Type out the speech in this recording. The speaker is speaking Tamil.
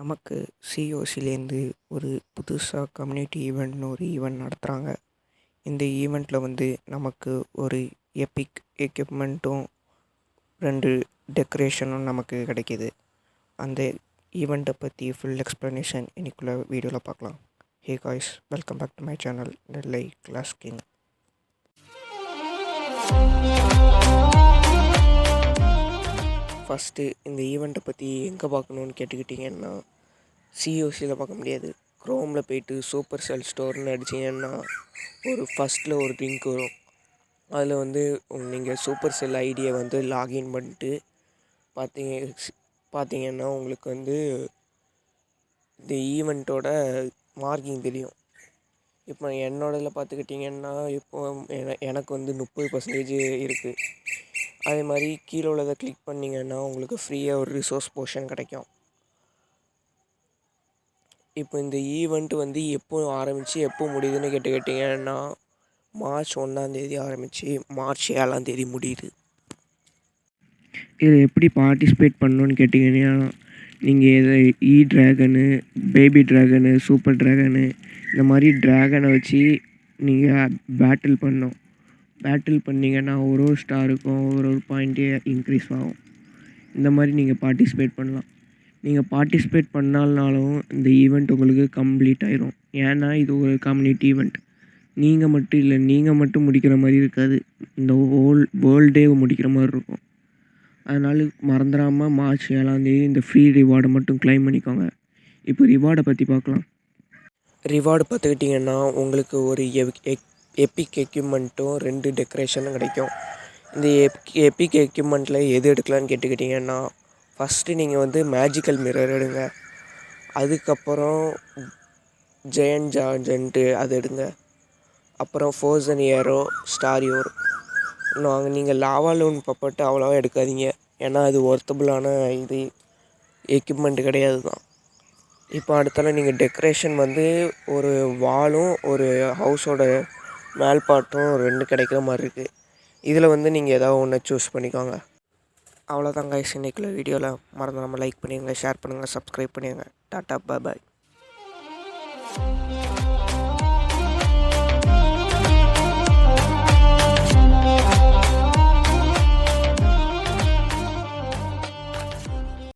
நமக்கு சிஓசிலேருந்து ஒரு புதுசாக கம்யூனிட்டி ஈவெண்ட்னு ஒரு ஈவெண்ட் நடத்துகிறாங்க. இந்த ஈவெண்ட்டில் நமக்கு ஒரு எபிக் எக்யூப்மெண்ட்டும் 2 டெக்கரேஷனும் நமக்கு கிடைக்கிது. அந்த ஈவெண்ட்டை பற்றி ஃபுல் எக்ஸ்ப்ளனேஷன் இன்னைக்குள்ள வீடியோவில் பார்க்கலாம். Hey guys, welcome back to my channel Nellai class king. First இந்த ஈவெண்ட்டை பற்றி எங்கே பார்க்கணுன்னு கேட்டுக்கிட்டிங்கன்னா, சிஓசியில் பார்க்க முடியாது. க்ரோமில் போய்ட்டு சூப்பர் செல் ஸ்டோர்னு அடிச்சிங்கன்னா ஃபஸ்ட்டில் ஒரு லிங்க் வரும். அதில் நீங்கள் சூப்பர் செல் ஐடியை லாகின் பண்ணிட்டு பார்த்தீங்கன்னா உங்களுக்கு இந்த ஈவெண்ட்டோட மார்க்கிங் தெரியும். இப்போ என்னோடதில் பார்த்துக்கிட்டிங்கன்னா எனக்கு 30% இருக்குது. அதே மாதிரி கீழே உள்ளதை கிளிக் பண்ணிங்கன்னா உங்களுக்கு ஃப்ரீயாக ஒரு ரிசோர்ஸ் போர்ஷன் கிடைக்கும். இப்போ இந்த ஈவெண்ட் எப்போ ஆரம்பித்து எப்போ முடியுதுன்னு கேட்டிங்கன்னா மார்ச் 1 ஆரம்பித்து மார்ச் 7 முடியுது. இதில் எப்படி பார்ட்டிசிபேட் பண்ணணுன்னு கேட்டிங்கன்னா, நீங்கள் எதை dragon, baby dragon, super dragon இந்த மாதிரி ட்ராகனை வச்சு நீங்கள் பேட்டில் பண்ணணும். பேட்டில் பண்ணிங்கன்னா ஒரு ஸ்டாருக்கும் ஒரு பாயிண்ட்டே இன்க்ரீஸ் ஆகும். இந்த மாதிரி நீங்கள் பார்ட்டிசிபேட் பண்ணலாம். நீங்கள் பார்ட்டிசிபேட் பண்ணாலனாலும் இந்த ஈவெண்ட் உங்களுக்கு கம்ப்ளீட் ஆயிரும். ஏன்னா இது ஒரு கம்யூனிட்டி ஈவெண்ட். நீங்கள் மட்டும் முடிக்கிற மாதிரி இருக்காது, இந்த வேர்ல்டே முடிக்கிற மாதிரி இருக்கும். அதனால் மறந்துடாமல் மார்ச் 7 இந்த ஃப்ரீ ரிவார்டை மட்டும் கிளைம் பண்ணிக்கோங்க. இப்போ ரிவார்டை பற்றி பார்க்கலாம். ரிவார்டு பார்த்துக்கிட்டிங்கன்னா உங்களுக்கு ஒரு எபிக் எக்யூப்மெண்ட்டும் 2 டெக்கரேஷனும் கிடைக்கும். இந்த எபிக் எக்யூப்மெண்ட்டில் எது எடுக்கலான்னு கேட்டுக்கிட்டிங்கன்னா, ஃபஸ்ட்டு நீங்கள் மேஜிக்கல் மிரர் எடுங்க. அதுக்கப்புறம் ஜெயண்ட் ஜார்ஜன்ட்டு அது எடுங்க. அப்புறம் ஃபோர்சன் ஏரோ, ஸ்டார் யோர். நீங்கள் லாவா லூன் பப்பட்டு அவ்வளோவா எடுக்காதீங்க, ஏன்னா அது ஒர்த்தபுளான எக்யூப்மெண்ட் கிடையாது தான். இப்போ அடுத்தால நீங்கள் டெக்கரேஷன் ஒரு வாலும் ஒரு ஹவுஸோட மேல்பாட்டும் 2 கிடைக்கிற மாதிரி இருக்குது. இதில் நீங்கள் ஏதாவது ஒன்று சூஸ் பண்ணிக்கோங்க. அவ்வளோதான் கைஸ், இன்னைக்குள்ள வீடியோவில் மறந்துடாமல் லைக் பண்ணிடுங்க, ஷேர் பண்ணுங்கள், சப்ஸ்கிரைப் பண்ணிடுங்க. டாட்டா, பாய் பாய்.